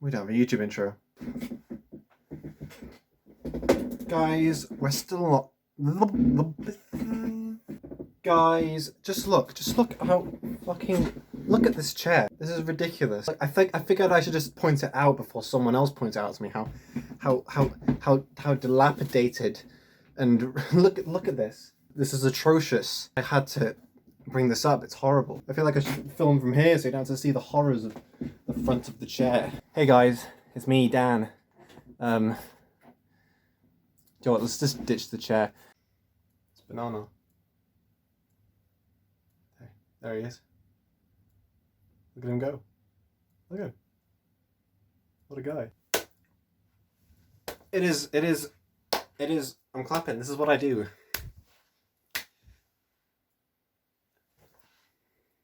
We don't have a YouTube intro. Guys, we're still not... Guys, just look how fucking... Look at this chair. This is ridiculous. Like, I figured I should just point it out before someone else points out to me how dilapidated, and look at this. This is atrocious. I had to bring this up. It's horrible. I feel like I should film from here so you don't have to see the horrors of the front of the chair. Hey guys, it's me, Dan. You know what, let's just ditch the chair. It's Banana. There he is. Look at him go. Look at him. What a guy. It is, I'm clapping. This is what I do.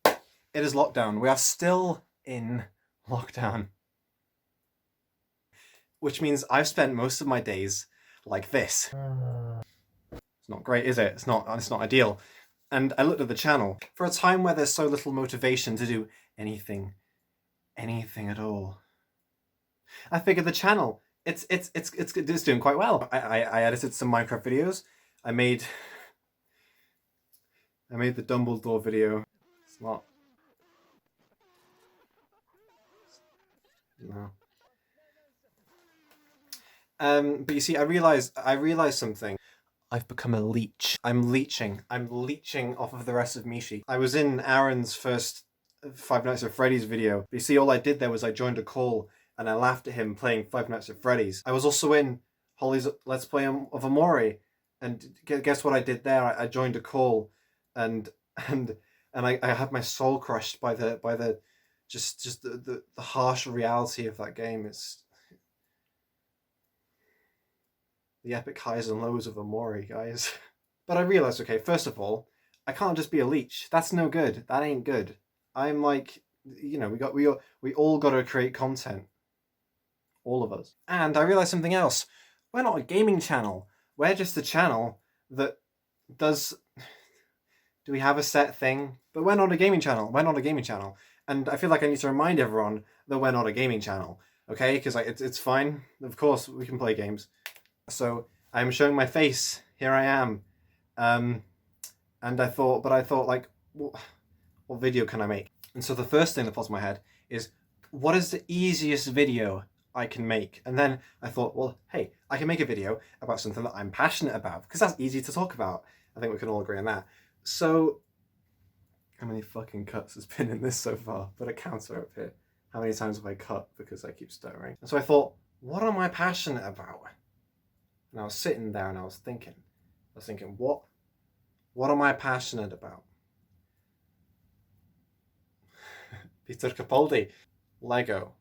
It is lockdown. We are still in lockdown. Which means I've spent most of my days like this. It's not great, is it? It's not ideal. And I looked at the channel. For a time where there's so little motivation to do anything at all, I figured the channel, it's doing quite well. I edited some Minecraft videos. I made the Dumbledore video. It's not. No. But you see, I realized something. I've become a leech. I'm leeching off of the rest of Mishi. I was in Aaron's first Five Nights at Freddy's video. But you see, all I did there was I joined a call and I laughed at him playing Five Nights at Freddy's. I was also in Holly's Let's Play of Amori, and guess what I did there? I joined a call, and I had my soul crushed by the just the harsh reality of that game. It's the epic highs and lows of Amori, guys. But I realized, okay, first of all, I can't just be a leech. That's no good. That ain't good. I'm like, you know, we all got to create content. All of us. And I realized something else. We're not a gaming channel. We're just a channel that does... Do we have a set thing? But we're not a gaming channel. We're not a gaming channel. And I feel like I need to remind everyone that we're not a gaming channel. Okay? Because like, it's fine. Of course, we can play games. So I'm showing my face. Here I am. And I thought like, what video can I make? And so the first thing that pops in my head is, what is the easiest video I can make? And then I thought, well, hey, I can make a video about something that I'm passionate about, because that's easy to talk about. I think we can all agree on that. So, how many fucking cuts has been in this so far? Put a counter up here. How many times have I cut because I keep stuttering? And so I thought, what am I passionate about? And I was sitting there and I was thinking, what am I passionate about? Peter Capaldi, Lego.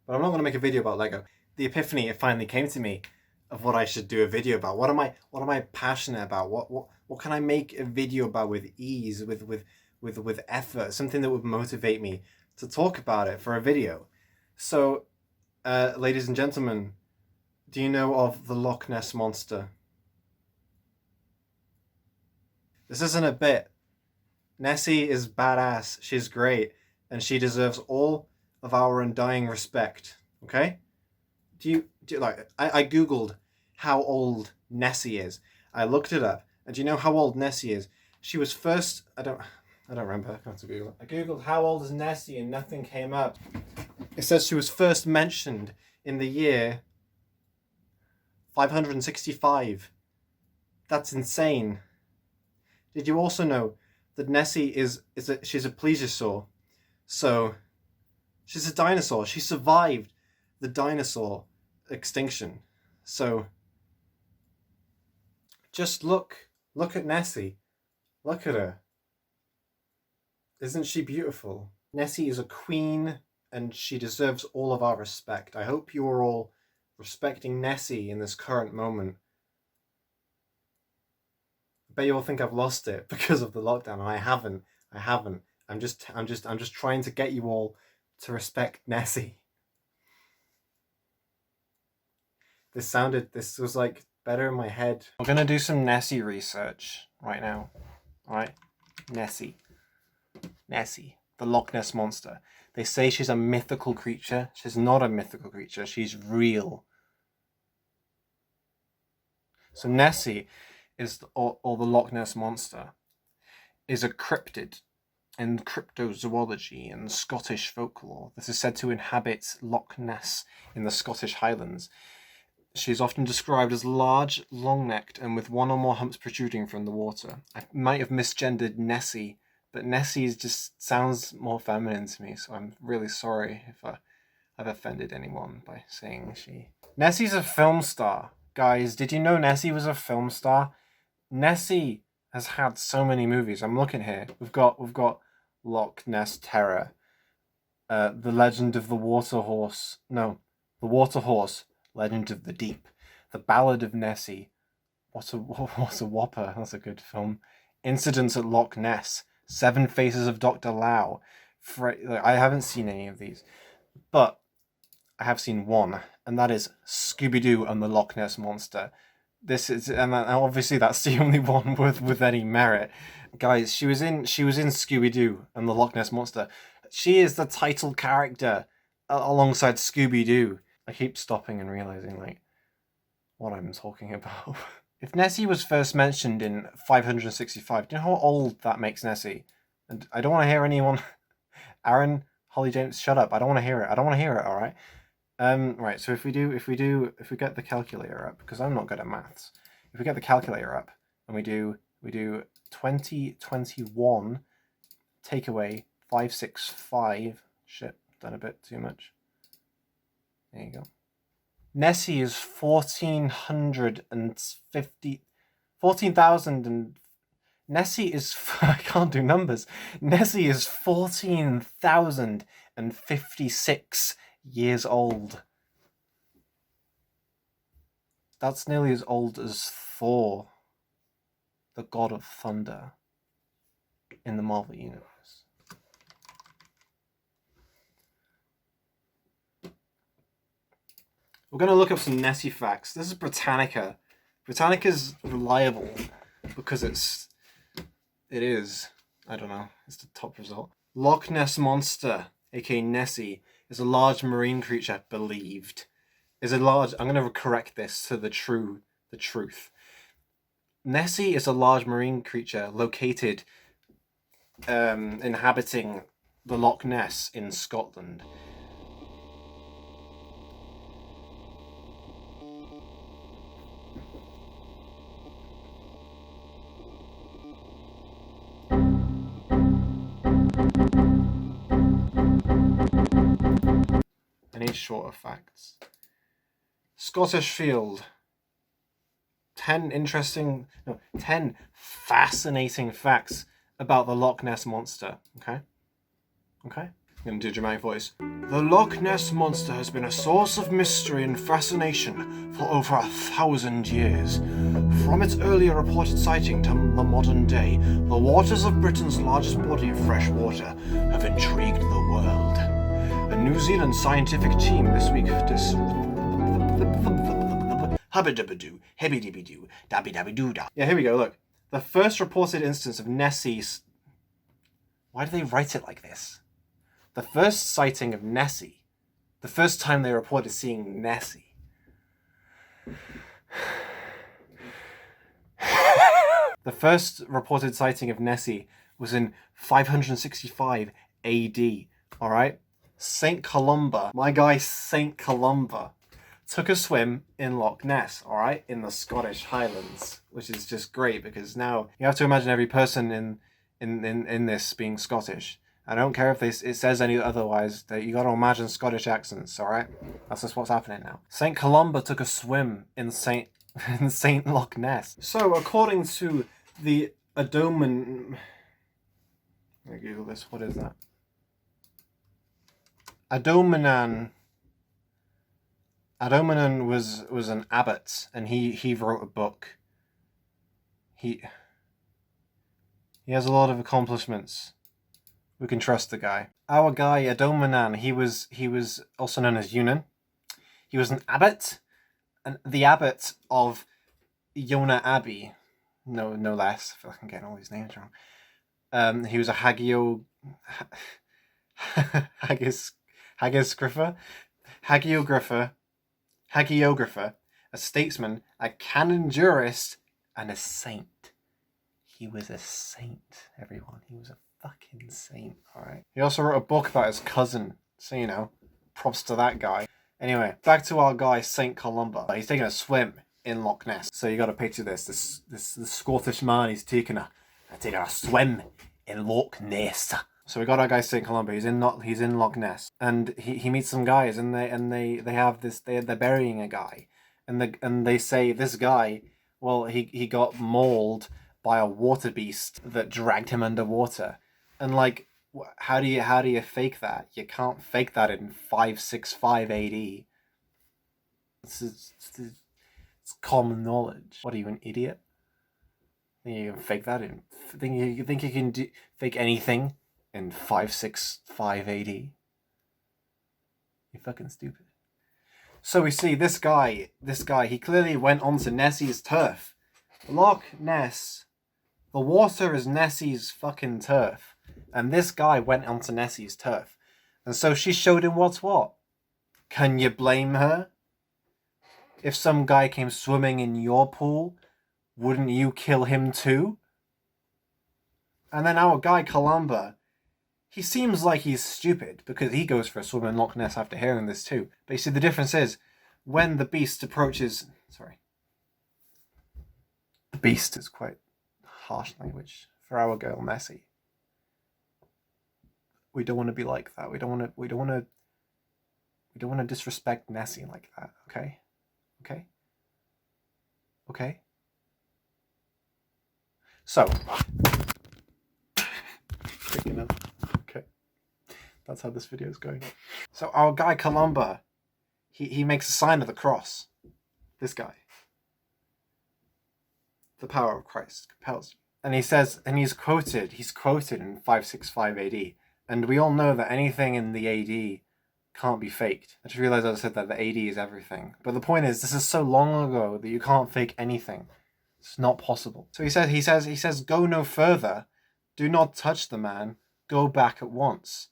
But I'm not going to make a video about Lego. The epiphany, it finally came to me of what I should do a video about. What am I passionate about? What can I make a video about with ease, with effort, something that would motivate me to talk about it for a video. So, ladies and gentlemen, do you know of the Loch Ness Monster? This isn't a bit. Nessie is badass. She's great. And she deserves all of our undying respect. Okay? Do you like, I googled how old Nessie is. I looked it up. And do you know how old Nessie is? She was first... I don't remember. I have to Google it. I googled how old is Nessie and nothing came up. It says she was first mentioned in the year 565. That's insane. Did you also know that Nessie she's a plesiosaur? So she's a dinosaur. She survived the dinosaur extinction. So just look at Nessie. Look at her. Isn't she beautiful? Nessie is a queen and she deserves all of our respect. I hope you are all respecting Nessie in this current moment. I bet you all think I've lost it because of the lockdown, and I haven't. I'm just trying to get you all to respect Nessie. This was like better in my head. We're gonna do some Nessie research right now. Alright? Nessie. Nessie, the Loch Ness Monster. They say she's a mythical creature. She's not a mythical creature. She's real. So Nessie is, or the Loch Ness Monster, is a cryptid in cryptozoology and Scottish folklore. This is said to inhabit Loch Ness in the Scottish Highlands. She is often described as large, long-necked, and with one or more humps protruding from the water. I might have misgendered Nessie, but Nessie just sounds more feminine to me, so I'm really sorry if I've offended anyone by saying she. Nessie's a film star. Guys, did you know Nessie was a film star? Nessie has had so many movies. I'm looking here. We've got Loch Ness Terror, The Legend of the Water Horse. No, The Water Horse, Legend of the Deep, The Ballad of Nessie. What a whopper. That's a good film. Incidents at Loch Ness, Seven Faces of Dr. Lau. I haven't seen any of these, but I have seen one, and that is Scooby-Doo and the Loch Ness Monster. This is, and obviously that's the only one with any merit. Guys, she was in Scooby-Doo and the Loch Ness Monster. She is the title character alongside Scooby-Doo. I keep stopping and realizing like what I'm talking about. If Nessie was first mentioned in 565, do you know how old that makes Nessie? And I don't want to hear anyone. Aaron, Holly James, shut up. I don't want to hear it. All right. Right. So if we get the calculator up, because I'm not good at maths. If we get the calculator up and we do 2021 take away 565. Shit, done a bit too much. There you go. Nessie is 14,000 and Nessie is, I can't do numbers. Nessie is 14,056 years old. That's nearly as old as Thor, the god of thunder, in the Marvel Universe. We're going to look up some Nessie facts. This is Britannica. Britannica's reliable because it is, I don't know, it's the top result. Loch Ness Monster, aka Nessie, is a large marine creature, believed. I'm going to correct this to the truth. Nessie is a large marine creature located inhabiting the Loch Ness in Scotland. I need shorter facts. Scottish Field. 10 fascinating facts about the Loch Ness Monster. Okay? I'm going to do a dramatic voice. The Loch Ness Monster has been a source of mystery and fascination for over 1,000 years. From its earlier reported sighting to the modern day, the waters of Britain's largest body of fresh water have intrigued the world. A New Zealand scientific team this week Hubba-dubba-doo, hebby-dibby-doo, dabby-dabby-doo-da. Yeah, here we go, look. The first reported instance of Nessie's... Why do they write it like this? The first sighting of Nessie. The first time they reported seeing Nessie. The first reported sighting of Nessie was in 565 AD, alright? St. Columba, my guy St. Columba, took a swim in Loch Ness, alright, in the Scottish Highlands, which is just great because now you have to imagine every person in this being Scottish. I don't care if it says any otherwise, that you gotta imagine Scottish accents, alright? That's just what's happening now. St. Columba took a swim in St. Loch Ness. So, according to the Adoman... Let me Google this, what is that? Adomanan was an abbot, and he wrote a book. He has a lot of accomplishments. We can trust the guy. Our guy Adomanan, he was also known as Yunan. He was an abbot, and the abbot of Iona Abbey, no less. I feel like I'm getting all these names wrong. He was a hagiographer, hagiographer, hagiographer, a statesman, a canon jurist, and a saint. He was a saint, everyone. He was a fucking saint, alright? He also wrote a book about his cousin, so you know, props to that guy. Anyway, back to our guy, Saint Columba. He's taking a swim in Loch Ness. So you gotta picture this Scottish man, he's taking a swim in Loch Ness. So we got our guy Saint Columba. He's in Loch Ness, and he meets some guys, and they have this. They're burying a guy, and they say this guy, well, he got mauled by a water beast that dragged him underwater, and like, how do you fake that? You can't fake that in 565 AD. It's common knowledge. What are you, an idiot? Think you can fake that in? You think you can fake anything in 565 AD? You're fucking stupid. So we see this guy, he clearly went onto Nessie's turf. Loch Ness. The water is Nessie's fucking turf. And this guy went onto Nessie's turf. And so she showed him what's what. Can you blame her? If some guy came swimming in your pool, wouldn't you kill him too? And then our guy Columba, he seems like he's stupid because he goes for a swim in Loch Ness after hearing this too. But you see, the difference is when the beast approaches... Sorry. The beast is quite harsh language for our girl Nessie. We don't want to be like that. We don't want to disrespect Nessie like that. Okay. So, okay, that's how this video is going. So our guy Columba, he makes a sign of the cross. This guy. The power of Christ compels you. And he says, and he's quoted in 565 AD. And we all know that anything in the AD can't be faked. I just realized I said that the AD is everything. But the point is, this is so long ago that you can't fake anything. It's not possible. So he says, go no further. Do not touch the man. Go back at once.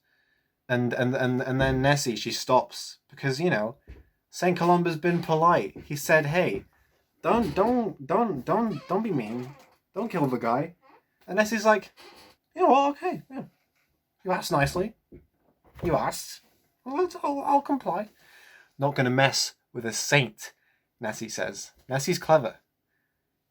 And then Nessie, she stops because, you know, Saint Columba's been polite. He said, hey, don't be mean. Don't kill the guy. And Nessie's like, you know what? Okay, yeah. You asked nicely. You asked. Well, I'll comply. Not gonna mess with a saint, Nessie says. Nessie's clever.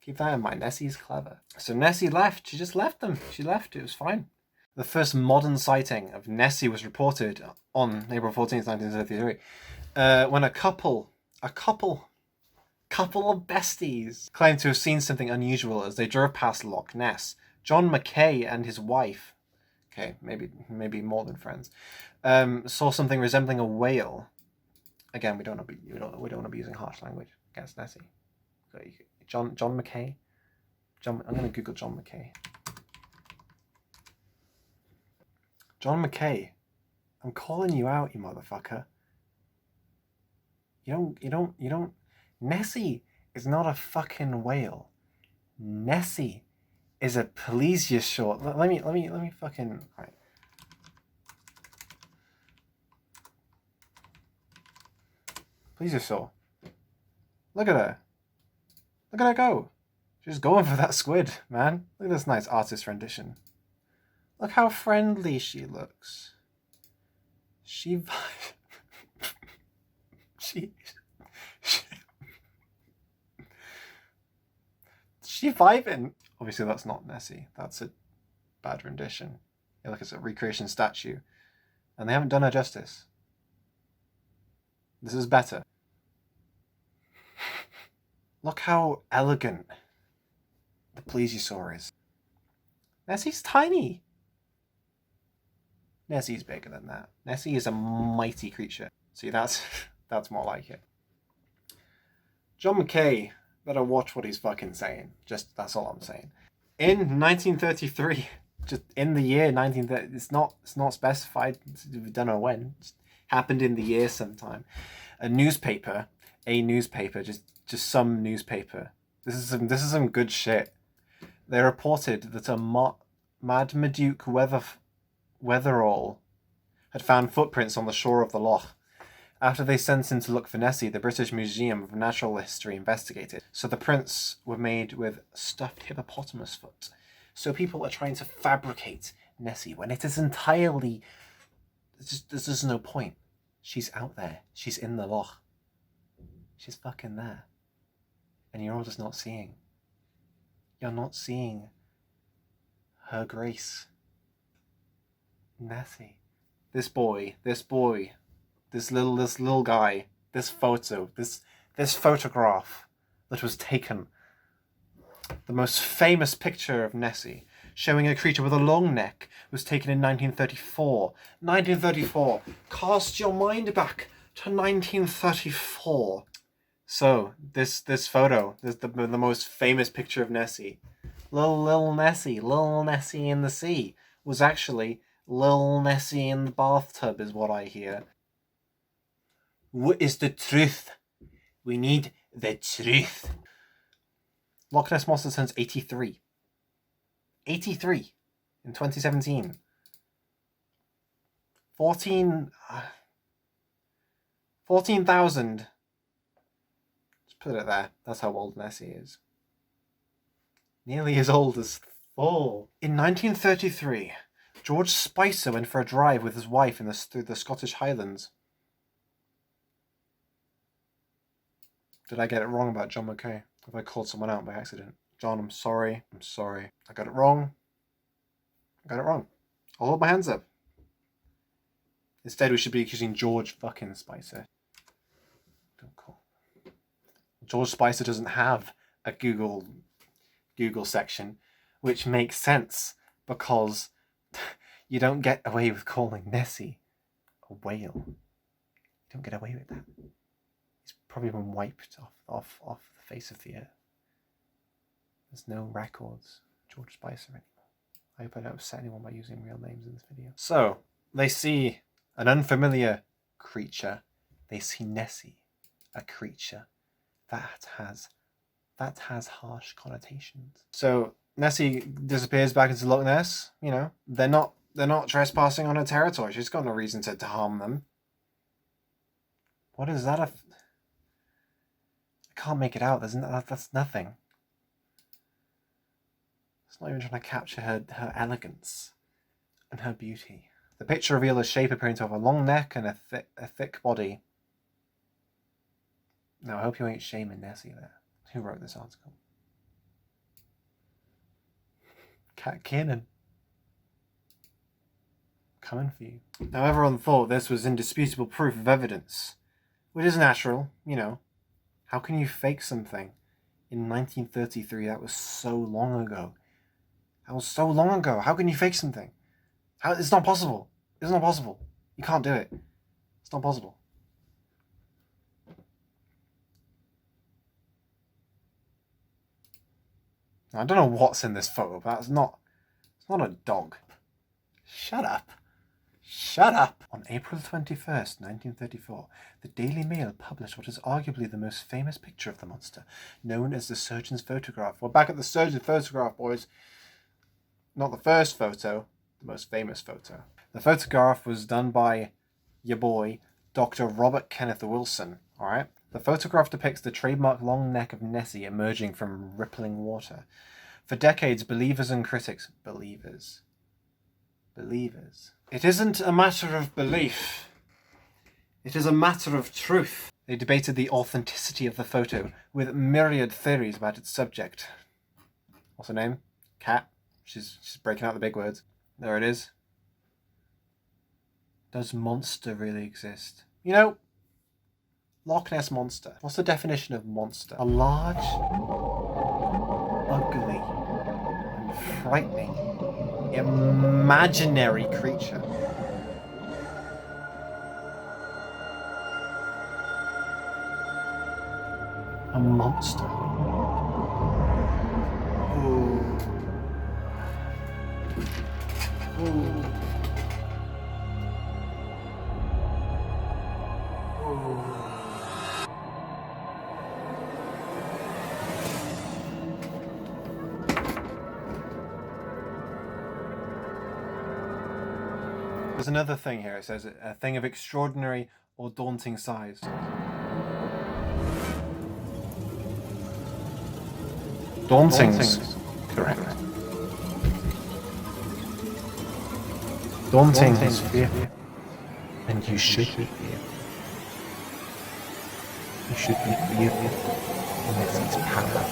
Keep that in mind. Nessie's clever. So Nessie left. She just left them. She left. It was fine. The first modern sighting of Nessie was reported on April 14th, 1933, when a couple of besties claimed to have seen something unusual as they drove past Loch Ness. John Mackay and his wife, okay, maybe more than friends, saw something resembling a whale. Again, we don't want to be using harsh language against Nessie. John Mackay. I'm gonna Google John Mackay. John Mackay, I'm calling you out, you motherfucker. You don't. Nessie is not a fucking whale. Nessie is a plesiosaur. Let me fucking. Right. Plesiosaur. Look at her. Look at her go. She's going for that squid, man. Look at this nice artist rendition. Look how friendly she looks. She vibing. Obviously, that's not Nessie. That's a bad rendition. Yeah, look, it's a recreation statue, and they haven't done her justice. This is better. Look how elegant the plesiosaur is. Nessie's tiny. Nessie's bigger than that. Nessie is a mighty creature. See, that's more like it. John Mackay better watch what he's fucking saying. Just, that's all I'm saying. In 1933, just in the year 1930, it's not specified. We don't know when. It happened in the year sometime. A newspaper, just some newspaper. This is some good shit. They reported that a Marmaduke Wetherall had found footprints on the shore of the Loch. After they sent him to look for Nessie, the British Museum of Natural History investigated. So the prints were made with stuffed hippopotamus foot. So people are trying to fabricate Nessie when it is entirely... There's just no point. She's out there. She's in the Loch. She's fucking there. And you're all just not seeing. You're not seeing her grace. Nessie. This little guy, this photograph that was taken, the most famous picture of Nessie, showing a creature with a long neck, was taken in 1934. 1934. Cast your mind back to 1934. So, this photo, this the most famous picture of Nessie. Little Nessie in the sea, was actually Little Nessie in the bathtub, is what I hear. What is the truth? We need the truth. Loch Ness Monster turns 83. 83 in 2017. 14,000. Just put it there. That's how old Nessie is. Nearly as old as Thor. In 1933, George Spicer went for a drive with his wife through the Scottish Highlands. Did I get it wrong about John McKay? Have I called someone out by accident? John, I'm sorry. I got it wrong. I'll hold my hands up. Instead, we should be accusing George fucking Spicer. Cool. George Spicer doesn't have a Google section, which makes sense because you don't get away with calling Nessie a whale. You don't get away with that. He's probably been wiped off the face of the earth. There's no records of George Spicer anymore. I hope I don't upset anyone by using real names in this video. So, they see an unfamiliar creature. They see Nessie, a creature that has harsh connotations. So Nessie disappears back into Loch Ness. You know, they're not trespassing on her territory. She's got no reason to harm them. What is that? I can't make it out. That's nothing. It's not even trying to capture her elegance and her beauty. The picture reveals a shape appearing to have a long neck and a thick body. Now, I hope you ain't shaming Nessie there. Who wrote this article? Cat Kiernan. Coming for you. Now, everyone thought this was indisputable proof of evidence, which is natural, you know. How can you fake something in 1933? That was so long ago. How can you fake something? It's not possible. You can't do it. It's not possible. I don't know what's in this photo, but it's not a dog. Shut up. On April 21st, 1934, the Daily Mail published what is arguably the most famous picture of the monster, known as the surgeon's photograph. We're back at the surgeon's photograph, boys. Not the first photo, the most famous photo. The photograph was done by your boy, Dr. Robert Kenneth Wilson, alright? The photograph depicts the trademark long neck of Nessie emerging from rippling water. For decades, believers and critics... Believers. It isn't a matter of belief. It is a matter of truth. They debated the authenticity of the photo with myriad theories about its subject. What's her name? Cat. She's breaking out the big words. There it is. Does monster really exist? You know, Loch Ness Monster. What's the definition of monster? A large, ugly, and frightening, imaginary creature. A monster. Ooh. There's another thing here. It says a thing of extraordinary or daunting size. Daunting's correct. Daunting is fear. And you should be fearful. You should be fearful of Nessie's power,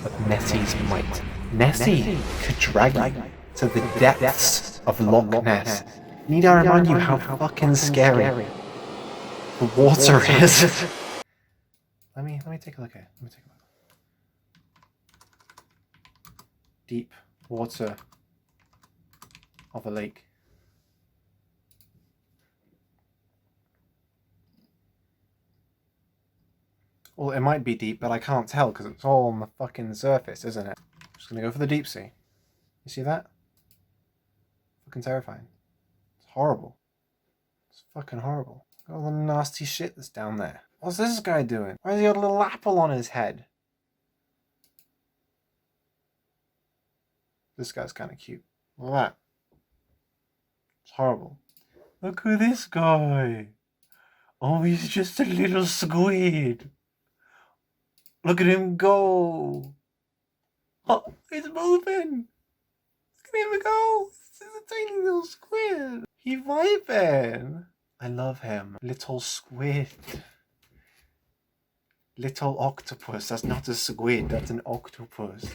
of Nessie's might. Nessie could drag you to the depths of Loch Ness. Need I remind you how fucking scary the water is? Let me take a look at it. Let me take a look. Deep water of a lake. Well, it might be deep, but I can't tell because it's all on the fucking surface, isn't it? I'm just gonna go for the deep sea. You see that? Fucking terrifying. It's horrible. It's fucking horrible. All the nasty shit that's down there. What's this guy doing? Why has he got a little apple on his head? This guy's kind of cute. Look at that. It's horrible. Look at this guy. Oh, he's just a little squid. Look at him go. Oh, he's moving. Look at him go. This is a tiny little squid. He's vibing. I love him. Little squid. Little octopus. That's not a squid. That's an octopus.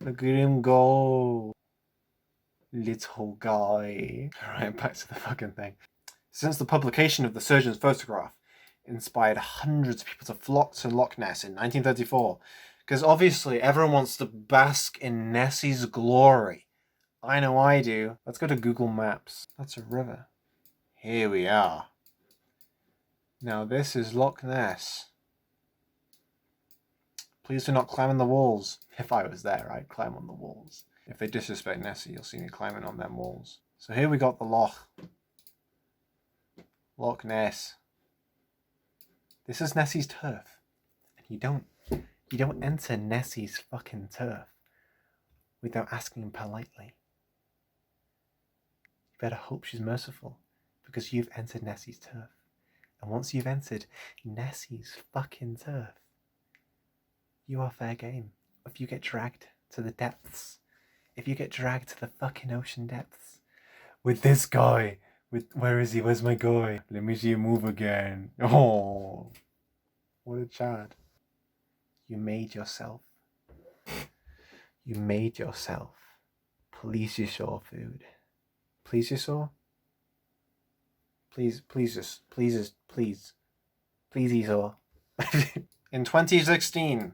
Look at him go. Little guy. Alright, back to the fucking thing. Since the publication of the surgeon's photograph inspired hundreds of people to flock to Loch Ness in 1934, because obviously everyone wants to bask in Nessie's glory. I know I do. Let's go to Google Maps. That's a river. Here we are. Now this is Loch Ness. Please do not climb on the walls. If I was there, I'd climb on the walls. If they disrespect Nessie, you'll see me climbing on them walls. So here we got the Loch. Loch Ness. This is Nessie's turf. And you don't enter Nessie's fucking turf without asking politely. You better hope she's merciful, because you've entered Nessie's turf. And once you've entered Nessie's fucking turf, you are fair game. If you get dragged to the depths, if you get dragged to the fucking ocean depths with this guy, where is he? Where's my guy? Let me see him move again. Oh, what a Chad. You made yourself. You made yourself. Please you saw food. Please you saw? Please you saw. In 2016,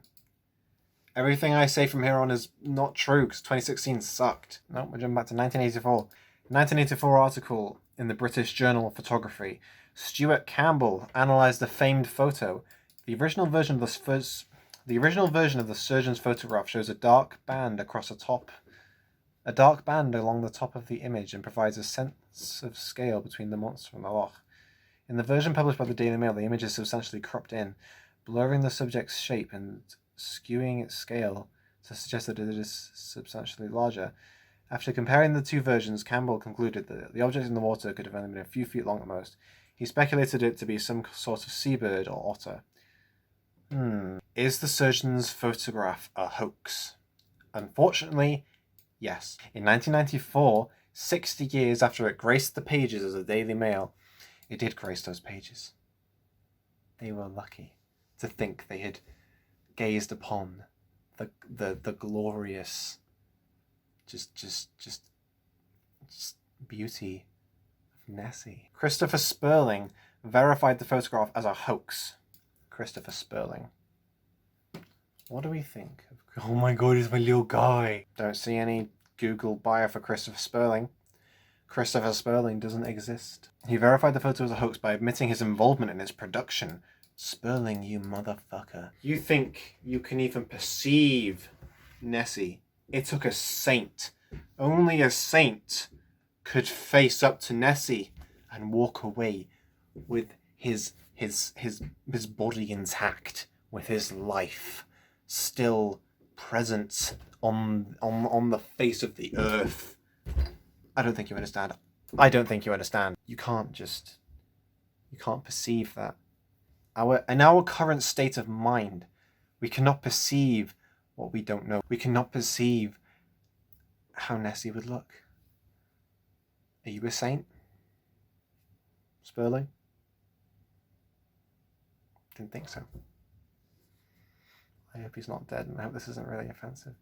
everything I say from here on is not true because 2016 sucked. No, we're jumping back to 1984. 1984 article in the British Journal of Photography. Stuart Campbell analysed the famed photo. The original version of the surgeon's photograph shows a dark band along the top of the image and provides a sense of scale between the monster and the Loch. In the version published by the Daily Mail, the image is substantially cropped in, blurring the subject's shape and skewing its scale to suggest that it is substantially larger. After comparing the two versions, Campbell concluded that the object in the water could have only been a few feet long at most. He speculated it to be some sort of seabird or otter. Is the surgeon's photograph a hoax? Unfortunately, yes. In 1994, 60 years after it graced the pages of the Daily Mail, it did grace those pages. They were lucky to think they had gazed upon the glorious just beauty of Nessie. Christopher Sperling verified the photograph as a hoax. Christopher Sperling. What do we think of... Oh my god, he's my little guy. Don't see any Google bio for Christopher Sperling. Christopher Sperling doesn't exist. He verified the photo as a hoax by admitting his involvement in its production. Sperling, you motherfucker. You think you can even perceive Nessie? It took a saint. Only a saint could face up to Nessie and walk away with his body intact, with his life still present on the face of the earth. I don't think you understand. I don't think you understand. You can't perceive that. In our current state of mind, we cannot perceive what we don't know. We cannot perceive how Nessie would look. Are you a saint, Sperling? Didn't think so. I hope he's not dead, and I hope this isn't really offensive.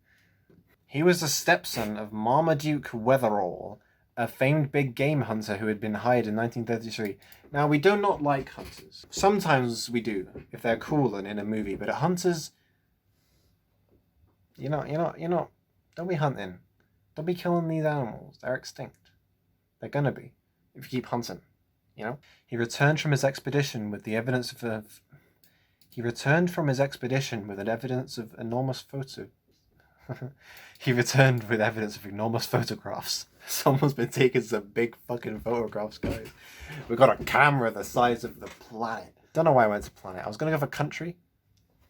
He was the stepson of Marmaduke Wetherall, a famed big game hunter who had been hired in 1933. Now, we do not like hunters. Sometimes we do, if they're cool and in a movie, but hunters, you're not, don't be hunting. Don't be killing these animals. They're extinct. They're gonna be, if you keep hunting, you know? He returned from his expedition with the evidence of He returned from his expedition with an evidence of enormous He returned with evidence of enormous photographs. Someone's been taking some big fucking photographs, guys. We've got a camera the size of the planet. Don't know why I went to planet. I was gonna go for country,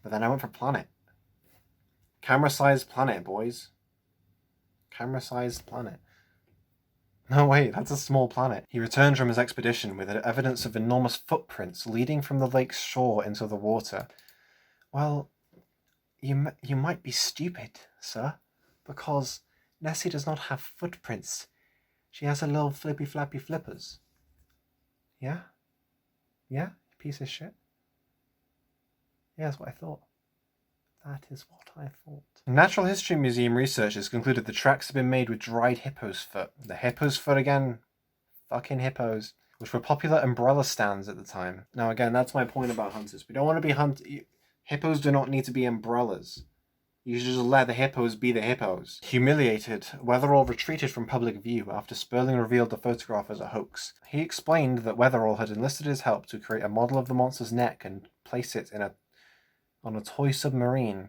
but then I went for planet. Camera-sized planet, boys. Camera-sized planet. No, wait, that's a small planet. He returned from his expedition with evidence of enormous footprints leading from the lake's shore into the water. Well, you might be stupid, sir, because Nessie does not have footprints. She has her little flippy flappy flippers. Yeah? Yeah? Piece of shit? Yeah, that's what I thought. That is what I thought. Natural History Museum researchers concluded the tracks had been made with dried hippo's foot. The hippo's foot again. Fucking hippos. Which were popular umbrella stands at the time. Now again, that's my point about hunters. We don't want to be hippos do not need to be umbrellas. You should just let the hippos be the hippos. Humiliated, Wetherall retreated from public view after Sperling revealed the photograph as a hoax. He explained that Wetherall had enlisted his help to create a model of the monster's neck and place it on a toy submarine.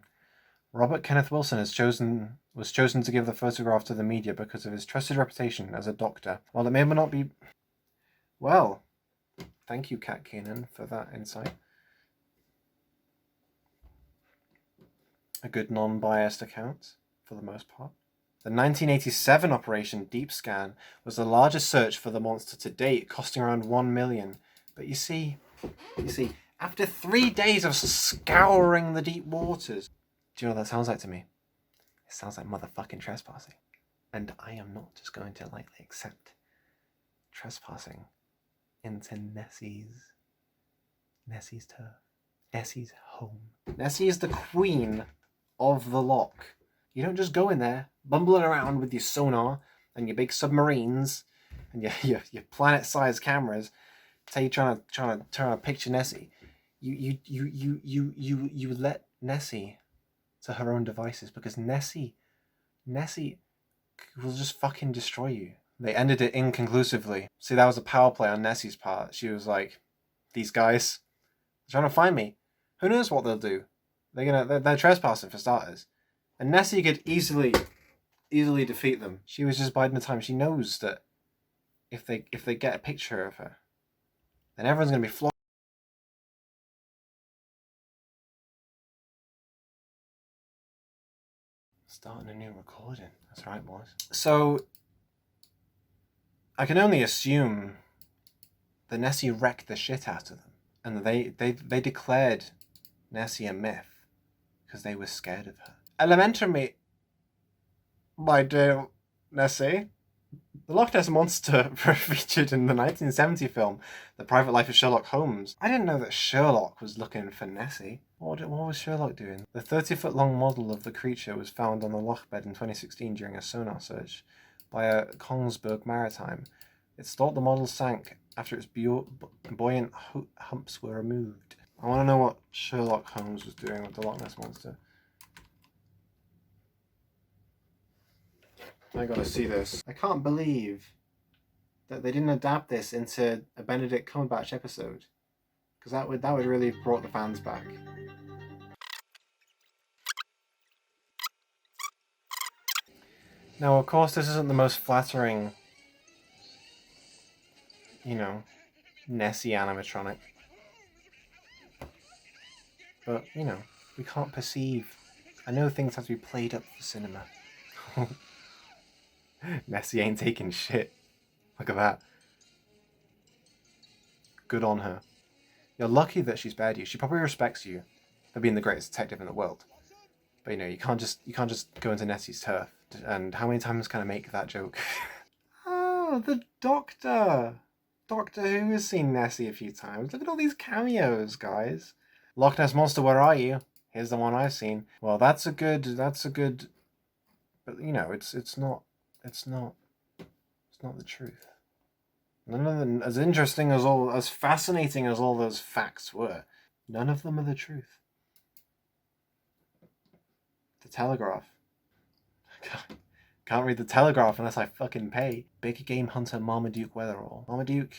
Robert Kenneth Wilson was chosen to give the photograph to the media because of his trusted reputation as a doctor. While it may not be... Well, thank you, Kat Keenan, for that insight. A good non-biased account, for the most part. The 1987 Operation Deep Scan was the largest search for the monster to date, costing around $1 million. But you see, after 3 days of scouring the deep waters... Do you know what that sounds like to me? It sounds like motherfucking trespassing. And I am not just going to lightly accept trespassing into Nessie's turf. Nessie's home. Nessie is the queen of the Loch. You don't just go in there, bumbling around with your sonar and your big submarines and your planet-sized cameras. That's how you're trying to picture Nessie. You let Nessie to her own devices, because Nessie will just fucking destroy you. They ended it inconclusively. See, that was a power play on Nessie's part. She was like, these guys are trying to find me. Who knows what they'll do? They're trespassing for starters. And Nessie could easily defeat them. She was just biding the time. She knows that if they get a picture of her, then everyone's gonna be floored. Starting a new recording. That's right, boys. So, I can only assume that Nessie wrecked the shit out of them. And they declared Nessie a myth because they were scared of her. Elementary, my dear Nessie. The Loch Ness Monster featured in the 1970 film The Private Life of Sherlock Holmes. I didn't know that Sherlock was looking for Nessie. What was Sherlock doing? The 30-foot-long model of the creature was found on the Loch bed in 2016 during a sonar search by a Kongsberg Maritime. It's thought the model sank after its buoyant humps were removed. I want to know what Sherlock Holmes was doing with the Loch Ness Monster. I gotta see this. I can't believe that they didn't adapt this into a Benedict Cumberbatch episode, because that would really have brought the fans back. Now, of course, this isn't the most flattering, Nessie animatronic. But, we can't perceive. I know things have to be played up for cinema. Nessie ain't taking shit. Look at that. Good on her. You're lucky that she spared you. She probably respects you for being the greatest detective in the world. But you can't just go into Nessie's turf. And how many times can I make that joke? Oh, the Doctor! Doctor Who has seen Nessie a few times. Look at all these cameos, guys. Loch Ness Monster, where are you? Here's the one I've seen. Well, that's a good, but it's not the truth. None of them, as interesting as fascinating as all those facts were, none of them are the truth. The Telegraph. Can't read the Telegraph unless I fucking pay. Big game hunter Marmaduke Weatherall. Marmaduke,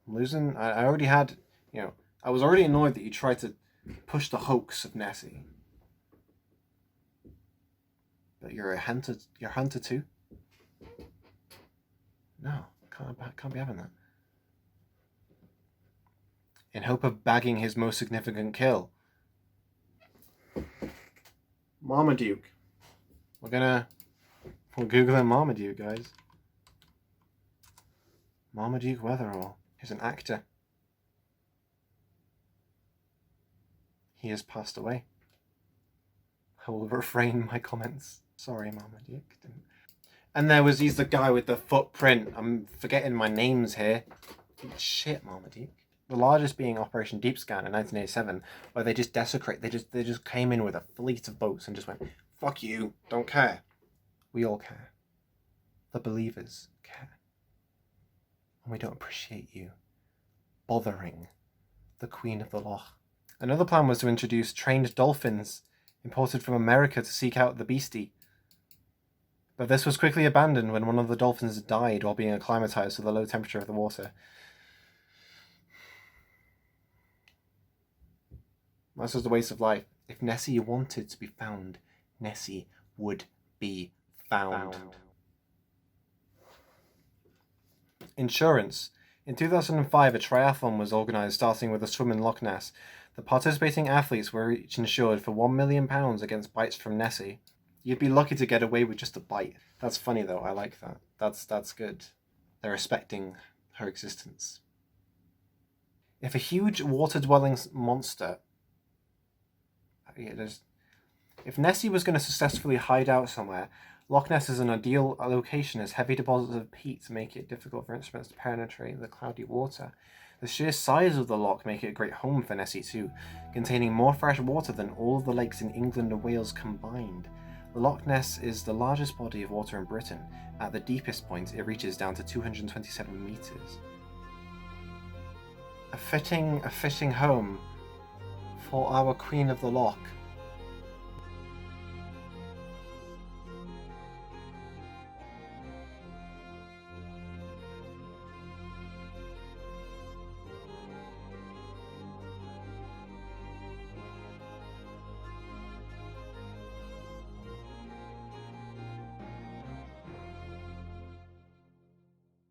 I'm losing. I already had, I was already annoyed that you tried to push the hoax of Nessie. But you're a hunter. You're a hunter too. No, can't be having that. In hope of bagging his most significant kill. Marmaduke. We're Googling Marmaduke, guys. Marmaduke Weatherall. He's an actor. He has passed away. I will refrain my comments. Sorry, Marmaduke. And he's the guy with the footprint. I'm forgetting my names here. Shit, Marmaduke. The largest being Operation Deep Scan in 1987, where they just desecrate. They just came in with a fleet of boats and just went, "Fuck you, don't care." We all care. The believers care. And we don't appreciate you bothering the Queen of the Loch. Another plan was to introduce trained dolphins imported from America to seek out the beastie. But this was quickly abandoned when one of the dolphins died while being acclimatized to the low temperature of the water. This was a waste of life. If Nessie wanted to be found, Nessie would be found. Insurance. In 2005, a triathlon was organised starting with a swim in Loch Ness. The participating athletes were each insured for £1 million against bites from Nessie. You'd be lucky to get away with just a bite. That's funny though, I like that. That's good. They're respecting her existence. If a huge water-dwelling monster... If Nessie was going to successfully hide out somewhere, Loch Ness is an ideal location as heavy deposits of peat make it difficult for instruments to penetrate the cloudy water. The sheer size of the loch make it a great home for Nessie too, containing more fresh water than all of the lakes in England and Wales combined. The Loch Ness is the largest body of water in Britain. At the deepest point, it reaches down to 227 metres. A fitting home for our Queen of the Loch.